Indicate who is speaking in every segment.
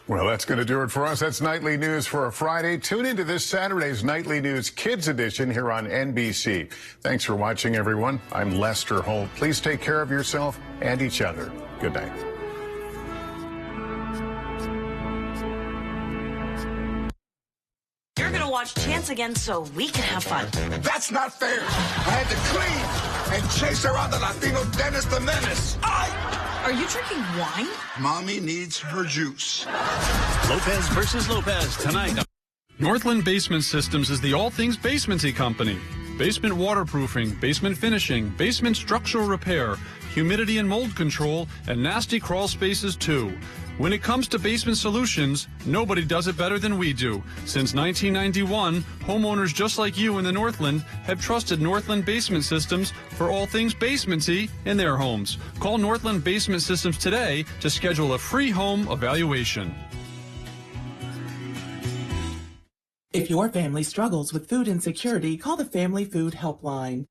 Speaker 1: Well, that's going to do it for us. That's Nightly News for a Friday. Tune into this Saturday's Nightly News Kids Edition here on NBC. Thanks for watching, everyone. I'm Lester Holt. Please take care of yourself and each other. Good night.
Speaker 2: You're going to watch Chance again so we can have fun.
Speaker 3: That's not fair. I had to clean and chase around the Latino Dennis the Menace.
Speaker 2: Are you drinking wine?
Speaker 3: Mommy needs her juice.
Speaker 4: Lopez versus Lopez tonight.
Speaker 5: Northland Basement Systems is the all things basementy company. Basement waterproofing, basement finishing, basement structural repair, humidity and mold control, and nasty crawl spaces too. When it comes to basement solutions, nobody does it better than we do. Since 1991, homeowners just like you in the Northland have trusted Northland Basement Systems for all things basementy in their homes. Call Northland Basement Systems today to schedule a free home evaluation.
Speaker 6: If your family struggles with food insecurity, call the Family Food Helpline.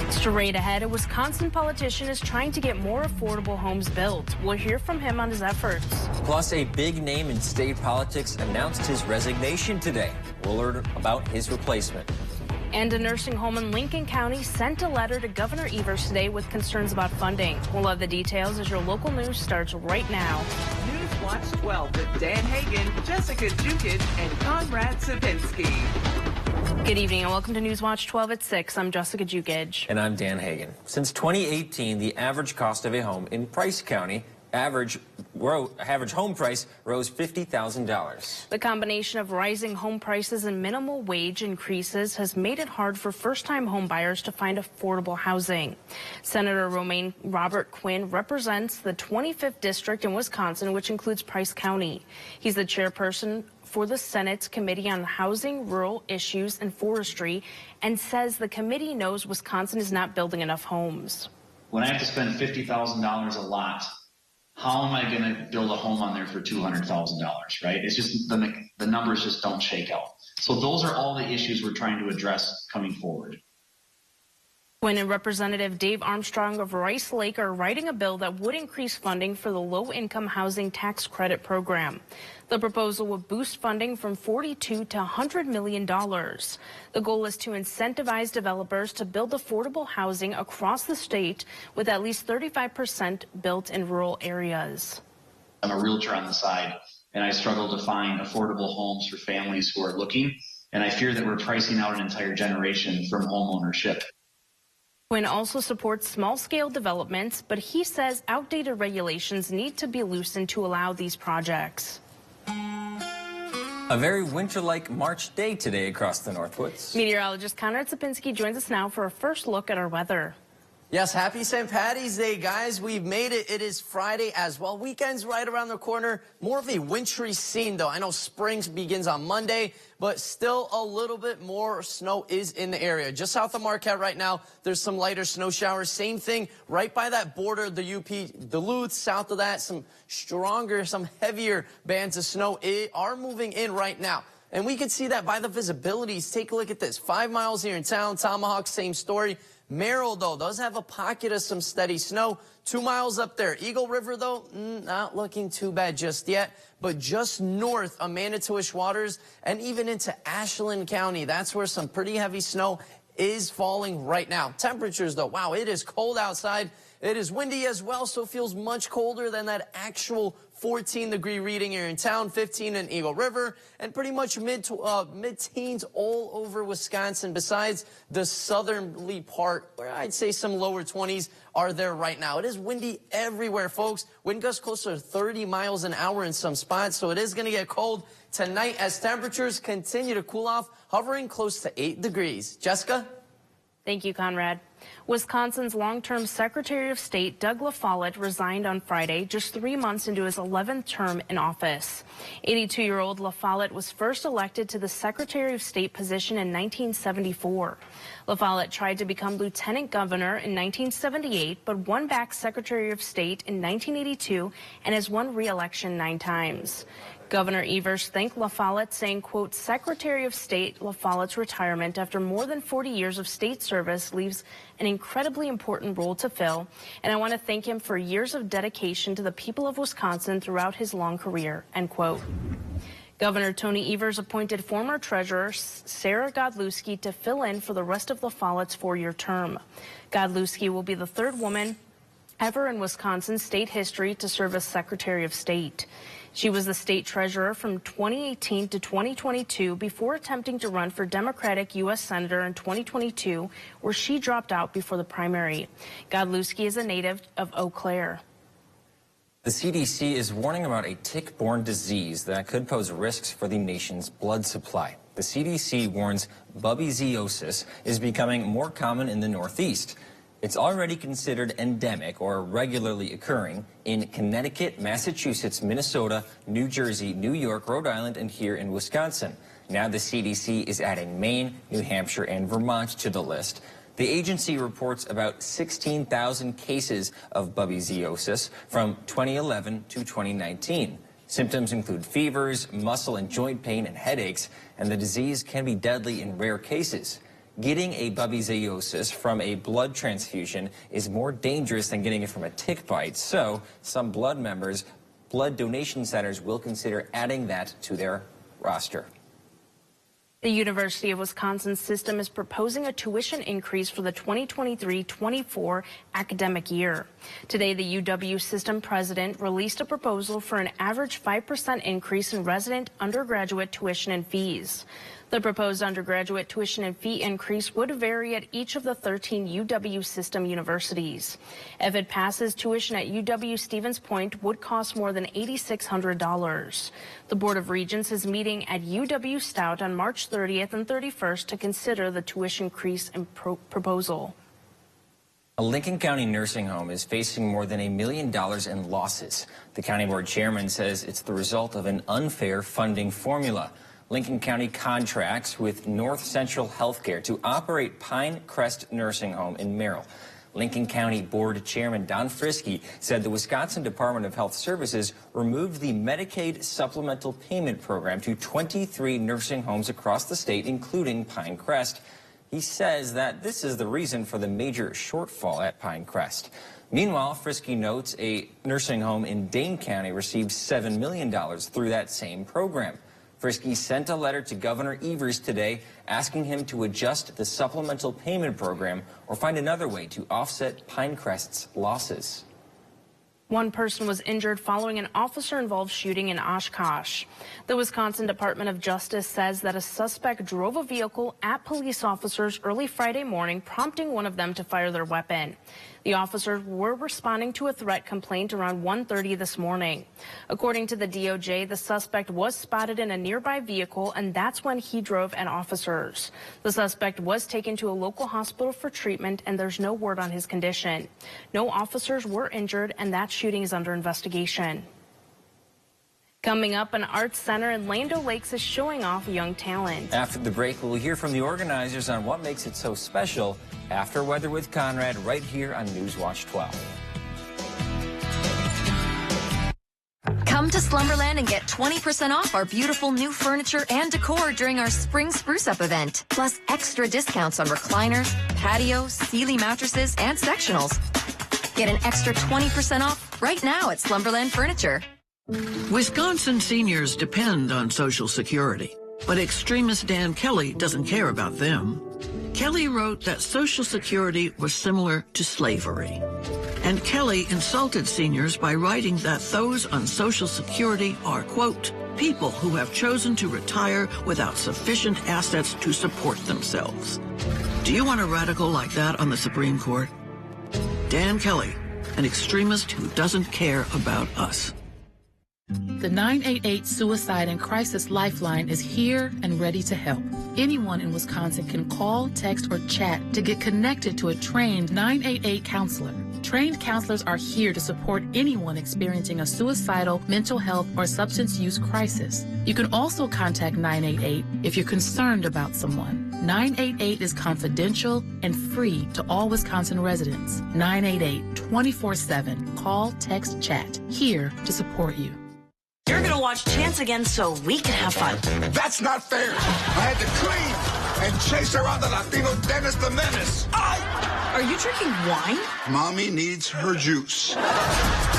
Speaker 7: Straight ahead, a Wisconsin politician is trying to get more affordable homes built. We'll hear from him on his efforts.
Speaker 8: Plus, a big name in state politics announced his resignation today. We'll learn about his replacement.
Speaker 7: And a nursing home in Lincoln County sent a letter to Governor Evers today with concerns about funding. We'll have the details as your local news starts right now.
Speaker 9: News Watch 12 with Dan Hagan, Jessica Jukic, and Conrad Sapinski.
Speaker 7: Good evening and welcome to News Watch 12 at 6. I'm Jessica Jukic.
Speaker 8: And I'm Dan Hagan. Since 2018, the average cost of a home in Price County, average home price rose $50,000.
Speaker 7: The combination of rising home prices and minimal wage increases has made it hard for first-time home buyers to find affordable housing. Senator Romaine Robert Quinn represents the 25th district in Wisconsin, which includes Price County. He's the chairperson for the Senate's Committee on Housing, Rural Issues, and Forestry, and says the committee knows Wisconsin is not building enough homes.
Speaker 10: When I have to spend $50,000 a lot, how am I going to build a home on there for $200,000, right? It's just the numbers just don't shake out. So those are all the issues we're trying to address coming forward.
Speaker 7: Quinn and Representative Dave Armstrong of Rice Lake are writing a bill that would increase funding for the low-income housing tax credit program. The proposal would boost funding from $42 to $100 million. The goal is to incentivize developers to build affordable housing across the state, with at least 35% built in rural areas.
Speaker 10: I'm a realtor on the side, and I struggle to find affordable homes for families who are looking, and I fear that we're pricing out an entire generation from home ownership.
Speaker 7: Quinn also supports small-scale developments, but he says outdated regulations need to be loosened to allow these projects.
Speaker 8: A very winter-like March day today across the Northwoods.
Speaker 7: Meteorologist Conrad Sapinski joins us now for a first look at our weather.
Speaker 11: Yes, happy St. Patty's Day, guys. We've made it. It is Friday as well. Weekend's right around the corner. More of a wintry scene, though. I know spring begins on Monday, but still a little bit more snow is in the area. Just south of Marquette right now, there's some lighter snow showers. Same thing right by that border, the UP Duluth. South of that, some stronger, some heavier bands of snow are moving in right now. And we can see that by the visibilities. Take a look at this. 5 miles here in town. Tomahawk, same story. Merrill, though, does have a pocket of some steady snow. 2 miles up there. Eagle River, though, not looking too bad just yet. But just north of Manitowish Waters and even into Ashland County, that's where some pretty heavy snow is falling right now. Temperatures, though, wow, it is cold outside. It is windy as well, so it feels much colder than that actual 14-degree reading here in town, 15 in Eagle River, and pretty much mid-teens all over Wisconsin, besides the southerly part, where I'd say some lower 20s are there right now. It is windy everywhere, folks. Wind gusts closer to 30 miles an hour in some spots, so it is going to get cold tonight as temperatures continue to cool off, hovering close to 8 degrees. Jessica?
Speaker 7: Thank you, Conrad. Wisconsin's long-term Secretary of State, Doug LaFollette, resigned on Friday, just 3 months into his 11th term in office. 82-year-old LaFollette was first elected to the Secretary of State position in 1974. LaFollette tried to become lieutenant governor in 1978, but won back Secretary of State in 1982 and has won re-election 9 times. Governor Evers thanked La Follette, saying, quote, Secretary of State La Follette's retirement after more than 40 years of state service leaves an incredibly important role to fill, and I want to thank him for years of dedication to the people of Wisconsin throughout his long career, end quote. Governor Tony Evers appointed former Treasurer Sarah Godlewski to fill in for the rest of La Follette's 4-year term. Godlewski will be the third woman ever in Wisconsin state history to serve as Secretary of State. She was the state treasurer from 2018 to 2022 before attempting to run for Democratic U.S. Senator in 2022, where she dropped out before the primary. Godlewski is a native of Eau Claire.
Speaker 8: The CDC is warning about a tick-borne disease that could pose risks for the nation's blood supply. The CDC warns babesiosis is becoming more common in the Northeast. It's already considered endemic or regularly occurring in Connecticut, Massachusetts, Minnesota, New Jersey, New York, Rhode Island, and here in Wisconsin. Now the CDC is adding Maine, New Hampshire, and Vermont to the list. The agency reports about 16,000 cases of babesiosis from 2011 to 2019. Symptoms include fevers, muscle and joint pain, and headaches, and the disease can be deadly in rare cases. Getting a babesiosis from a blood transfusion is more dangerous than getting it from a tick bite, so some blood donation centers will consider adding that to their roster.
Speaker 7: The University of Wisconsin system is proposing a tuition increase for the 2023-24 academic year. Today, the UW system president released a proposal for an average 5% increase in resident undergraduate tuition and fees. The proposed undergraduate tuition and fee increase would vary at each of the 13 UW system universities. If it passes, tuition at UW Stevens Point would cost more than $8,600. The Board of Regents is meeting at UW Stout on March 30th and 31st to consider the tuition increase and proposal.
Speaker 8: A Lincoln County nursing home is facing more than $1 million in losses. The county board chairman says it's the result of an unfair funding formula. Lincoln County contracts with North Central Healthcare to operate Pine Crest Nursing Home in Merrill. Lincoln County Board Chairman Don Frisky said the Wisconsin Department of Health Services removed the Medicaid Supplemental Payment Program to 23 nursing homes across the state, including Pine Crest. He says that this is the reason for the major shortfall at Pine Crest. Meanwhile, Frisky notes a nursing home in Dane County received $7 million through that same program. Frisky sent a letter to Governor Evers today asking him to adjust the supplemental payment program or find another way to offset Pinecrest's losses.
Speaker 7: One person was injured following an officer-involved shooting in Oshkosh. The Wisconsin Department of Justice says that a suspect drove a vehicle at police officers early Friday morning, prompting one of them to fire their weapon. The officers were responding to a threat complaint around 1:30 this morning. According to the DOJ, the suspect was spotted in a nearby vehicle, and that's when he drove at officers. The suspect was taken to a local hospital for treatment, and there's no word on his condition. No officers were injured, and that shooting is under investigation. Coming up, an arts center in Land O'Lakes is showing off young talent.
Speaker 8: After the break, we'll hear from the organizers on what makes it so special. After Weather with Conrad, right here on Newswatch 12.
Speaker 12: Come to Slumberland and get 20% off our beautiful new furniture and decor during our Spring Spruce Up event. Plus extra discounts on recliners, patios, Sealy mattresses, and sectionals. Get an extra 20% off right now at Slumberland Furniture.
Speaker 13: Wisconsin seniors depend on Social Security, but extremist Dan Kelly doesn't care about them. Kelly wrote that Social Security was similar to slavery. And Kelly insulted seniors by writing that those on Social Security are, quote, people who have chosen to retire without sufficient assets to support themselves. Do you want a radical like that on the Supreme Court? Dan Kelly, an extremist who doesn't care about us.
Speaker 14: The 988 Suicide and Crisis Lifeline is here and ready to help. Anyone in Wisconsin can call, text, or chat to get connected to a trained 988 counselor. Trained counselors are here to support anyone experiencing a suicidal, mental health, or substance use crisis. You can also contact 988 if you're concerned about someone. 988 is confidential and free to all Wisconsin residents. 988 24/7. Call, text, chat. Here to support you.
Speaker 2: You're gonna watch Chance again so we can have fun.
Speaker 3: That's not fair. I had to clean and chase around the Latino Dennis the Menace.
Speaker 2: Are you drinking wine?
Speaker 3: Mommy needs her juice.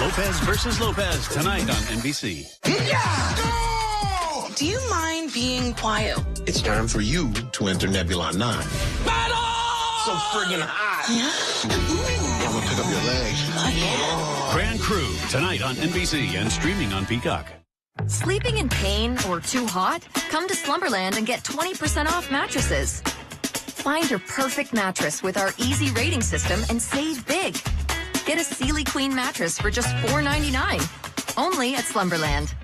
Speaker 4: Lopez versus Lopez tonight on NBC.
Speaker 3: Yeah!
Speaker 2: Do you mind being quiet?
Speaker 15: It's time for you to enter Nebula 9.
Speaker 2: Battle!
Speaker 15: So friggin' hot.
Speaker 2: Yeah.
Speaker 15: I'm gonna pick up your legs.
Speaker 2: Oh, yeah.
Speaker 4: Grand Crew tonight on NBC and streaming on Peacock.
Speaker 12: Sleeping in pain or too hot? Come to Slumberland and get 20% off mattresses. Find your perfect mattress with our easy rating system and save big. Get a Sealy Queen mattress for just $4.99. Only at Slumberland.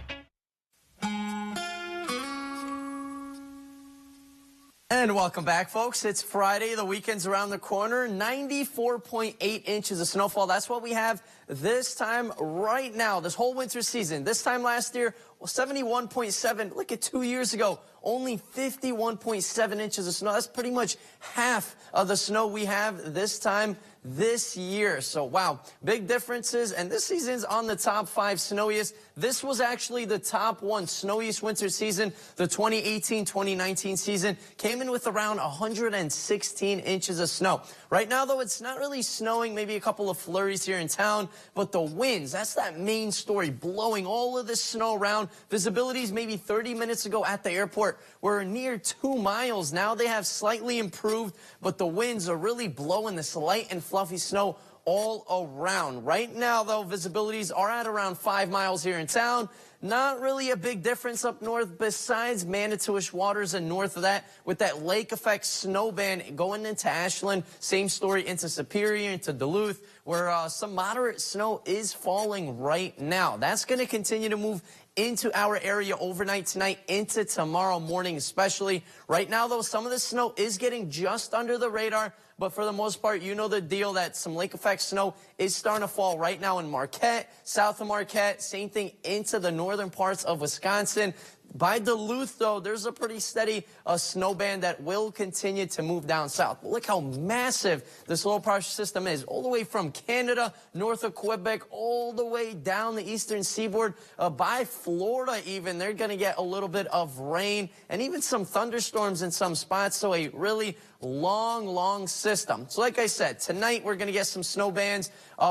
Speaker 11: And welcome back, folks. It's Friday. The weekend's around the corner. 94.8 inches of snowfall. That's what we have this time right now, this whole winter season. This time last year, 71.7. Look at 2 years ago, only 51.7 inches of snow. That's pretty much half of the snow we have this time this year. So, wow, big differences. And this season's on the top 5 snowiest. This was actually the top 1 snowiest winter season. The 2018-2019 season came in with around 116 inches of snow. Right now, though, it's not really snowing, maybe a couple of flurries here in town, but the winds, that's that main story, blowing all of this snow around. Visibilities maybe 30 minutes ago at the airport were near 2 miles. Now they have slightly improved, but the winds are really blowing this light and fluffy snow all around. Right now, though, visibilities are at around 5 miles here in town. Not really a big difference up north besides Manitowish waters and north of that with that lake effect snow band going into Ashland. Same story into Superior, into Duluth, where some moderate snow is falling right now. That's going to continue to move into our area overnight tonight, into tomorrow morning especially. Right now, though, some of the snow is getting just under the radar. But for the most part, you know the deal that some lake effect snow is starting to fall right now in Marquette, south of Marquette, same thing into the northern parts of Wisconsin. By Duluth, though, there's a pretty steady snow band that will continue to move down south. But look how massive this low pressure system is, all the way from Canada, north of Quebec, all the way down the eastern seaboard, by Florida even. They're going to get a little bit of rain and even some thunderstorms in some spots, so a really long system. So like I said, tonight we're going to get some snow bands.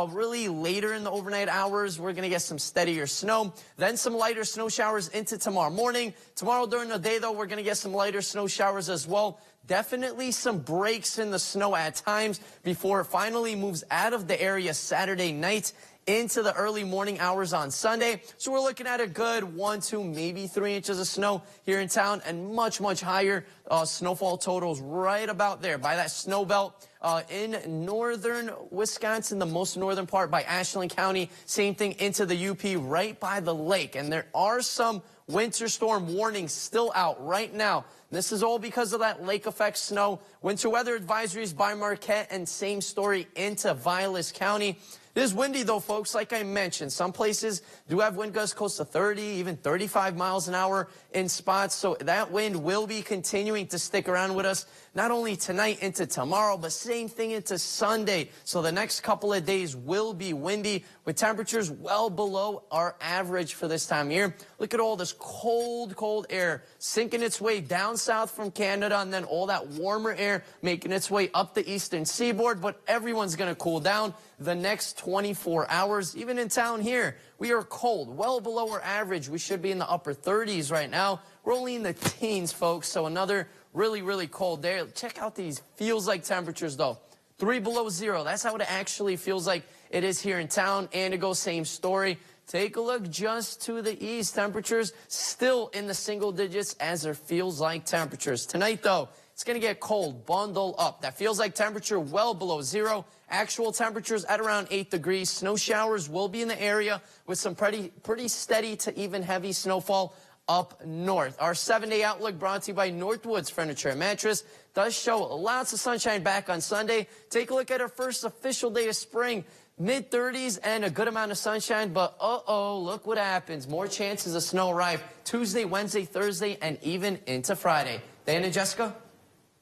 Speaker 11: Really later in the overnight hours, we're going to get some steadier snow. Then some lighter snow showers into tomorrow morning. Tomorrow during the day, though, we're going to get some lighter snow showers as well. Definitely some breaks in the snow at times before it finally moves out of the area Saturday night into the early morning hours on Sunday. So we're looking at a good 1, 2, maybe 3 inches of snow here in town, and much higher snowfall totals right about there by that snow belt in northern Wisconsin, the most northern part by Ashland County. Same thing into the UP right by the lake. And there are some winter storm warnings still out right now. This is all because of that lake effect snow. Winter weather advisories by Marquette, and same story into Vilas County. It is windy, though, folks, like I mentioned. Some places do have wind gusts close to 30, even 35 miles an hour in spots. So that wind will be continuing to stick around with us, not only tonight into tomorrow, but same thing into Sunday. So the next couple of days will be windy with temperatures well below our average for this time of year. Look at all this cold air sinking its way down south from Canada, and then all that warmer air making its way up the eastern seaboard. But everyone's going to cool down the next 24 hours. Even in town here, we are cold, well below our average. We should be in the upper 30s right now. We're only in the teens, folks, so another really cold day. Check out these feels like temperatures, though. 3 below 0. That's how it actually feels like it is here in town. Antigo, same story. Take a look just to the east. Temperatures still in the single digits as there feels like temperatures. Tonight, though, it's going to get cold. Bundle up. That feels like temperature well below 0. Actual temperatures at around 8 degrees. Snow showers will be in the area with some pretty steady to even heavy snowfall up north. Our 7-day outlook brought to you by Northwoods Furniture and Mattress does show lots of sunshine back on Sunday. Take a look at our first official day of spring. Mid-30s and a good amount of sunshine, but look what happens. More chances of snow arrive Tuesday, Wednesday, Thursday, and even into Friday. Dan and Jessica?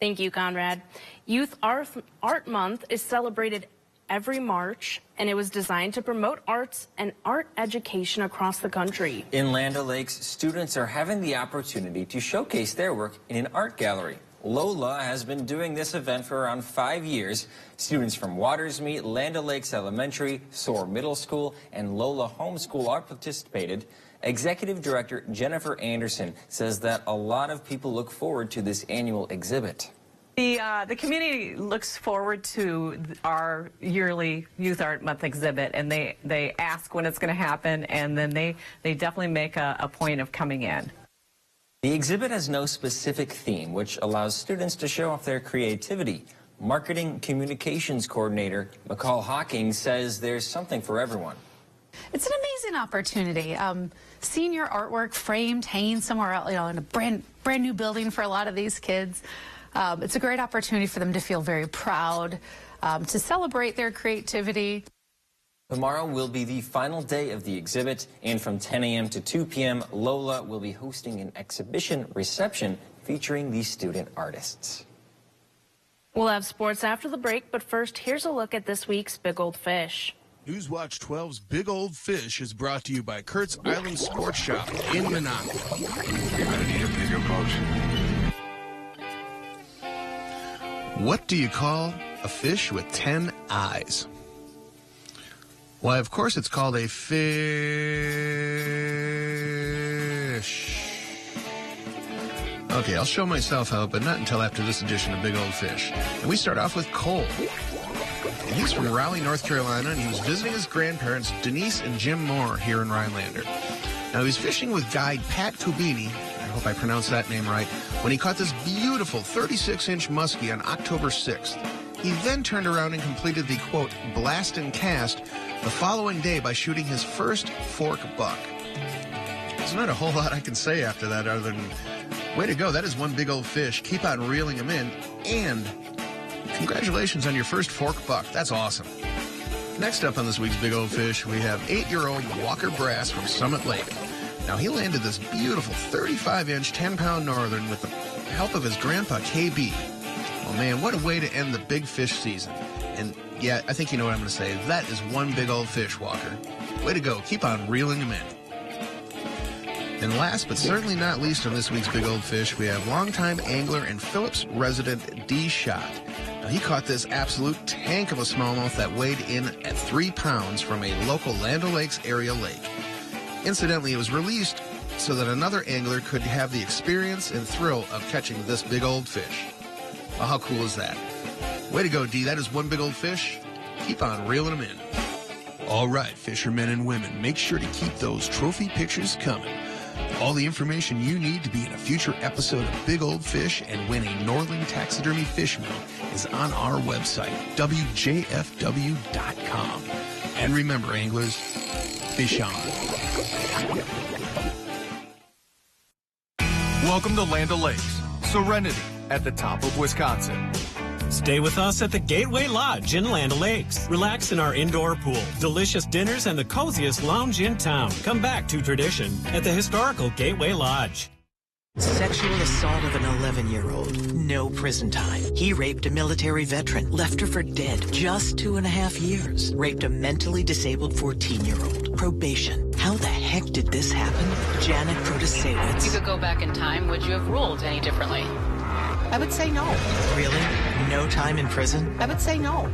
Speaker 7: Thank you, Conrad. Youth Art Month is celebrated every March, and it was designed to promote arts and art education across the country.
Speaker 8: In Land O'Lakes, students are having the opportunity to showcase their work in an art gallery. Lola has been doing this event for around 5 years. Students from Watersmeet, Land O'Lakes Elementary, Soar Middle School, and Lola Homeschool all participated. Executive Director Jennifer Anderson says that a lot of people look forward to this annual exhibit.
Speaker 16: The community looks forward to our yearly Youth Art Month exhibit, and they ask when it's going to happen, and then they definitely make a point of coming in.
Speaker 8: The exhibit has no specific theme, which allows students to show off their creativity. Marketing Communications Coordinator McCall Hawking says there's something for everyone.
Speaker 17: It's an amazing opportunity. Seeing your artwork framed, hanging somewhere else, in a brand new building for a lot of these kids. It's a great opportunity for them to feel very proud, to celebrate their creativity.
Speaker 8: Tomorrow will be the final day of the exhibit, and from 10 a.m. to 2 p.m., Lola will be hosting an exhibition reception featuring the student artists.
Speaker 7: We'll have sports after the break, but first, here's a look at this week's Big Old Fish.
Speaker 18: Newswatch 12's Big Old Fish is brought to you by Kurt's Island Sports Shop in Minocqua.
Speaker 3: You're gonna need a bigger boat.
Speaker 18: What do you call a fish with 10 eyes? Why, of course, it's called a fish. Okay, I'll show myself how, but not until after this edition of Big Old Fish. And we start off with Cole. And he's from Raleigh, North Carolina, and he was visiting his grandparents, Denise and Jim Moore, here in Rhinelander. Now, he was fishing with guide Pat Kubini, I hope I pronounced that name right, when he caught this beautiful 36-inch muskie on October 6th. He then turned around and completed the, quote, blast and cast the following day by shooting his first fork buck. There's not a whole lot I can say after that other than, way to go, that is one big old fish. Keep on reeling him in, and congratulations on your first fork buck. That's awesome. Next up on this week's Big Old Fish, we have 8-year-old Walker Brass from Summit Lake. Now, he landed this beautiful 35-inch, 10-pound northern with the help of his grandpa, KB. Oh, man, what a way to end the big fish season. And, yeah, I think you know what I'm going to say. That is one big old fish, Walker. Way to go. Keep on reeling him in. And last but certainly not least on this week's Big Old Fish, we have longtime angler and Phillips resident D. Shot. Now, he caught this absolute tank of a smallmouth that weighed in at 3 pounds from a local Land O'Lakes area lake. Incidentally, it was released so that another angler could have the experience and thrill of catching this big old fish. Well, how cool is that? Way to go, D. That is one big old fish. Keep on reeling them in. All right, fishermen and women, make sure to keep those trophy pictures coming. All the information you need to be in a future episode of Big Old Fish and win a Norling Taxidermy fish meal is on our website, WJFW.com. And remember, anglers, fish on.
Speaker 19: Welcome to Land O'Lakes, Serenity at the top of Wisconsin.
Speaker 20: Stay with us at the Gateway Lodge in Land O'Lakes. Relax in our indoor pool, delicious dinners, and the coziest lounge in town. Come back to tradition at the historical Gateway Lodge.
Speaker 21: Sexual assault of an 11-year-old. No prison time. He raped a military veteran, left her for dead. Just 2.5 years. Raped a mentally disabled 14-year-old. Probation. How the heck did this happen? Janet Protasewicz.
Speaker 22: If you could go back in time, would you have ruled any differently?
Speaker 21: I would say no. Really? No time in prison? I would say no.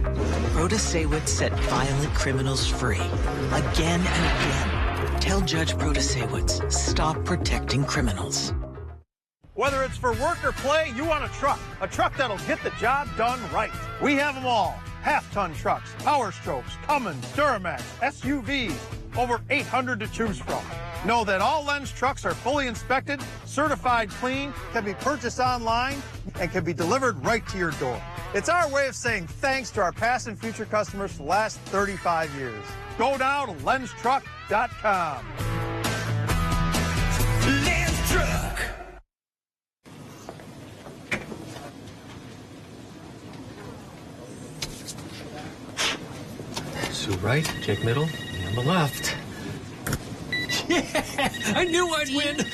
Speaker 21: Protasewicz set violent criminals free. Again and again. Tell Judge Protasewicz, stop protecting criminals.
Speaker 23: Whether it's for work or play, you want a truck that'll get the job done right. We have them all. Half-ton trucks, Power Strokes, Cummins, Duramax, SUVs, over 800 to choose from. Know that all Lenz trucks are fully inspected, certified clean, can be purchased online, and can be delivered right to your door. It's our way of saying thanks to our past and future customers for the last 35 years. Go now to LenzTruck.com.
Speaker 3: Lenz Truck.
Speaker 24: Sue right, Jake middle, and the left.
Speaker 20: Yeah, I knew I'd win.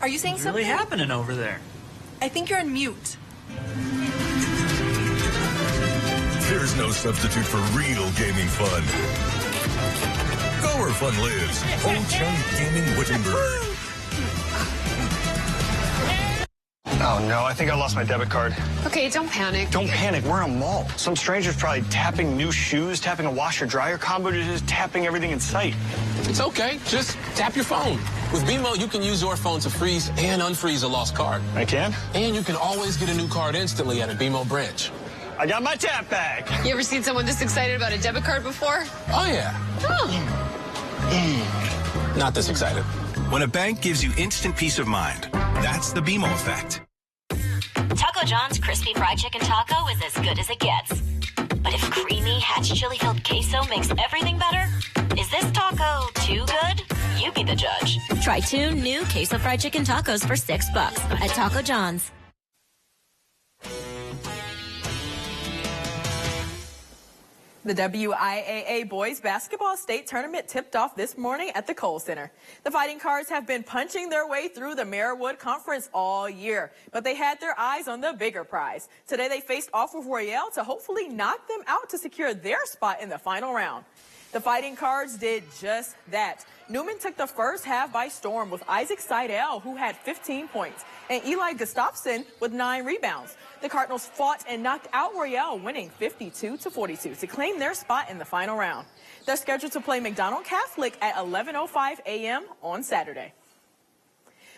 Speaker 2: Are you saying
Speaker 24: What's
Speaker 2: something?
Speaker 24: really happening over there?
Speaker 2: I think you're on mute.
Speaker 1: There's no substitute for real gaming fun. Go where fun lives. Ho-Chunk Gaming Wittenberg.
Speaker 5: Oh no, I think I lost my debit card.
Speaker 6: Okay, don't panic.
Speaker 5: Don't panic, we're in a mall. Some stranger's probably tapping new shoes, tapping a washer-dryer combo, just tapping everything in sight.
Speaker 9: It's okay, just tap your phone. With BMO, you can use your phone to freeze and unfreeze a lost card.
Speaker 5: I can?
Speaker 9: And you can always get a new card instantly at a BMO branch.
Speaker 5: I got my tap back.
Speaker 6: You ever seen someone this excited about a debit card before?
Speaker 9: Oh, yeah. Not this excited.
Speaker 25: When a bank gives you instant peace of mind, that's the BMO effect.
Speaker 26: Taco John's crispy fried chicken taco is as good as it gets. But if creamy Hatch chili-filled queso makes everything better, is this taco too good? You be the judge. Try 2 new queso fried chicken tacos for $6 at Taco John's.
Speaker 27: The WIAA Boys Basketball State Tournament tipped off this morning at the Kohl Center. The Fighting Cards have been punching their way through the Merriwood Conference all year, but they had their eyes on the bigger prize. Today they faced off with Royale to hopefully knock them out to secure their spot in the final round. The Fighting Cards did just that. Newman took the first half by storm with Isaac Seidel, who had 15 points, and Eli Gustafson with 9 rebounds. The Cardinals fought and knocked out Royale, winning 52-42 to claim their spot in the final round. They're scheduled to play McDonald Catholic at 11:05 a.m. on Saturday.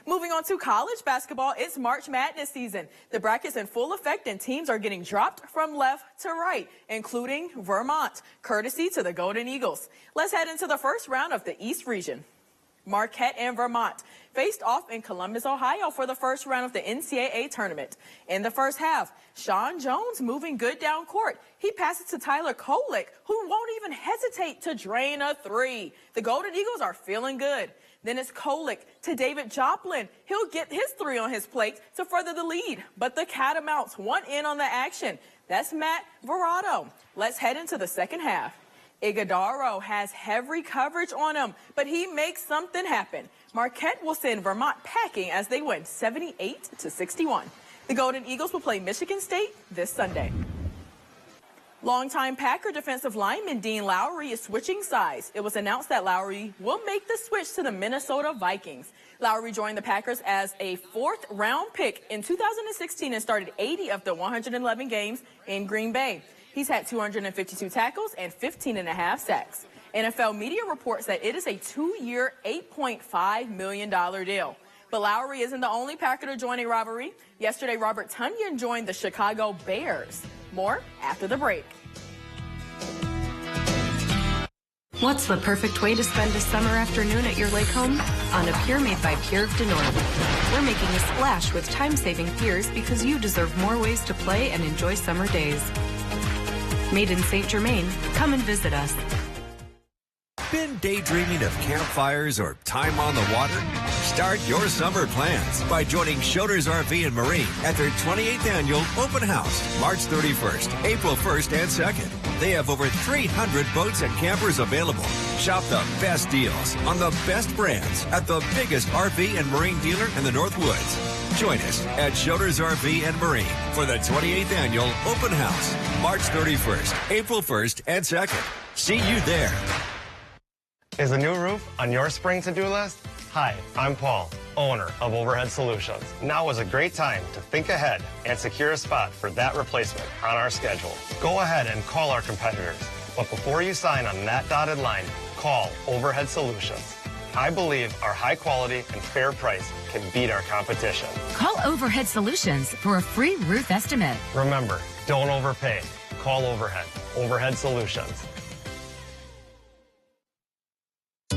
Speaker 27: Moving on to college basketball, it's March Madness season. The bracket's in full effect and teams are getting dropped from left to right, including Vermont, courtesy to the Golden Eagles. Let's head into the first round of the East region. Marquette and Vermont faced off in Columbus, Ohio for the first round of the NCAA tournament. In the first half, Sean Jones moving good down court. He passes to Tyler Kolick, who won't even hesitate to drain a 3. The Golden Eagles are feeling good. Then it's Kolick to David Joplin. He'll get his 3 on his plate to further the lead. But the Catamounts want in on the action. That's Matt Verado. Let's head into the second half. Iguodaro has heavy coverage on him, but he makes something happen. Marquette will send Vermont packing as they win 78-61. The Golden Eagles will play Michigan State this Sunday. Longtime Packer defensive lineman Dean Lowry is switching sides. It was announced that Lowry will make the switch to the Minnesota Vikings. Lowry joined the Packers as a 4th-round pick in 2016 and started 80 of the 111 games in Green Bay. He's had 252 tackles and 15.5 sacks. NFL media reports that it is a 2-year, $8.5 million deal. But Lowry isn't the only Packer to join a rivalry. Yesterday, Robert Tonyan joined the Chicago Bears. More after the break.
Speaker 28: What's the perfect way to spend a summer afternoon at your lake home? On a pier made by Pier de North. We're making a splash with time-saving piers because you deserve more ways to play and enjoy summer days. Made in St. Germain, come and visit us.
Speaker 29: Been daydreaming of campfires or time on the water? Start your summer plans by joining Schroeder's RV and Marine at their 28th annual open house, March 31st, April 1st, and 2nd. They have over 300 boats and campers available. Shop the best deals on the best brands at the biggest RV and Marine dealer in the North Woods. Join us at Schroeder's RV and Marine for the 28th annual open house, March 31st, April 1st, and 2nd. See you there.
Speaker 30: Is a new roof on your spring to-do list? Hi, I'm Paul, owner of Overhead Solutions. Now is a great time to think ahead and secure a spot for that replacement on our schedule. Go ahead and call our competitors, but before you sign on that dotted line, call Overhead Solutions. I believe our high quality and fair price can beat our competition.
Speaker 31: Call Overhead Solutions for a free roof estimate.
Speaker 30: Remember, don't overpay. Call Overhead. Overhead Solutions.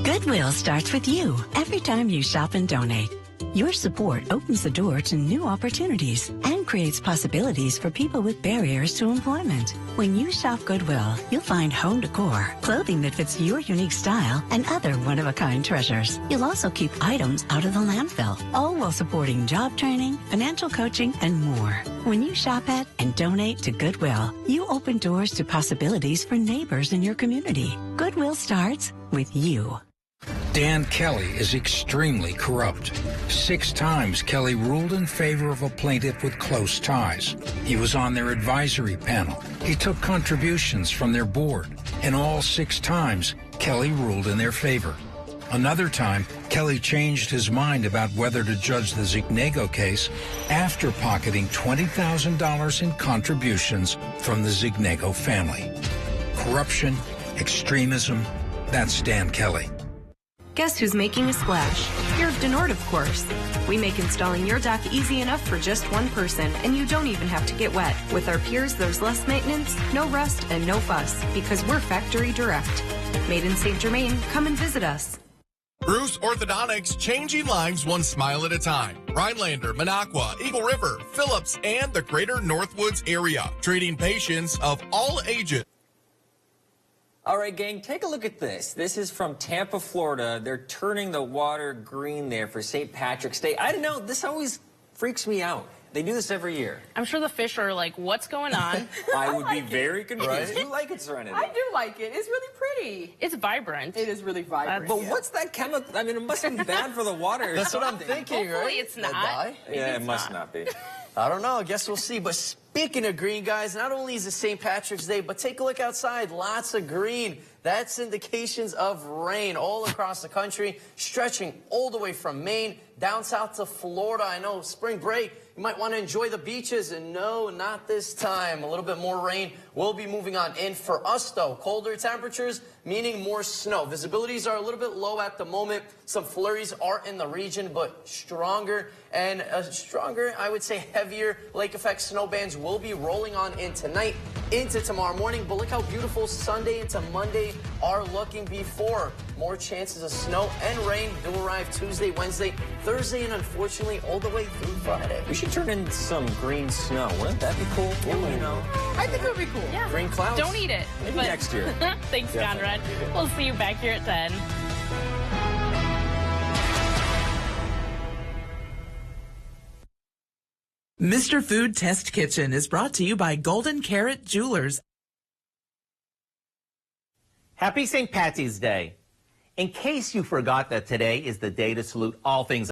Speaker 32: Goodwill starts with you every time you shop and donate. Your support opens the door to new opportunities and creates possibilities for people with barriers to employment. When you shop Goodwill, you'll find home decor, clothing that fits your unique style, and other one-of-a-kind treasures. You'll also keep items out of the landfill, all while supporting job training, financial coaching, and more. When you shop at and donate to Goodwill, you open doors to possibilities for neighbors in your community. Goodwill starts with you.
Speaker 4: Dan Kelly is extremely corrupt. 6 times Kelly ruled in favor of a plaintiff with close ties. He was on their advisory panel. He took contributions from their board. And all 6 times, Kelly ruled in their favor. Another time, Kelly changed his mind about whether to judge the Zignego case after pocketing $20,000 in contributions from the Zignego family. Corruption, extremism, that's Dan Kelly.
Speaker 28: Guess who's making a splash? Pure Denord, of course. We make installing your dock easy enough for just one person, and you don't even have to get wet. With our Piers, there's less maintenance, no rust, and no fuss, because we're factory direct. Made in St. Germain, come and visit us.
Speaker 7: Bruce Orthodontics, changing lives one smile at a time. Rhinelander, Minocqua, Eagle River, Phillips, and the greater Northwoods area. Treating patients of all ages.
Speaker 8: All right, gang, take a look at this. This is from Tampa, Florida. They're turning the water green there for St. Patrick's Day. I don't know. This always freaks me out. They do this every year.
Speaker 10: I'm sure the fish are like, what's going on?
Speaker 8: I would be very confused.
Speaker 10: Right?
Speaker 8: You like it, Serenity?
Speaker 27: I do like it. It's really pretty.
Speaker 10: It's vibrant.
Speaker 27: It is really vibrant.
Speaker 8: But what's that chemical? I mean, it must be bad for the water.
Speaker 11: That's what I'm thinking, right?
Speaker 10: Hopefully it's not.
Speaker 8: Yeah, it must not be.
Speaker 11: I don't know. I guess we'll see. But speaking of green, guys, not only is it St. Patrick's Day, but take a look outside. Lots of green. That's indications of rain all across the country, stretching all the way from Maine down south to Florida. I know spring break, you might want to enjoy the beaches, and no, not this time. A little bit more rain will be moving on in. For us, though, colder temperatures, meaning more snow. Visibilities are a little bit low at the moment. Some flurries are in the region, but stronger and stronger, I would say heavier lake effect snow bands will be rolling on in tonight into tomorrow morning. But look how beautiful Sunday into Monday are looking before more chances of snow and rain do arrive Tuesday, Wednesday, Thursday, and unfortunately all the way through Friday.
Speaker 8: We should turn in some green snow. Wouldn't that be cool? Ooh, you know.
Speaker 27: I think it would be cool.
Speaker 10: Yeah.
Speaker 8: Green clouds.
Speaker 10: Don't eat it.
Speaker 8: Maybe next year.
Speaker 10: Thanks, Conrad. We'll see you back here at 10.
Speaker 12: Mr. Food Test Kitchen is brought to you by Golden Carrot Jewelers.
Speaker 13: Happy St. Patty's Day. In case you forgot that today is the day to salute all things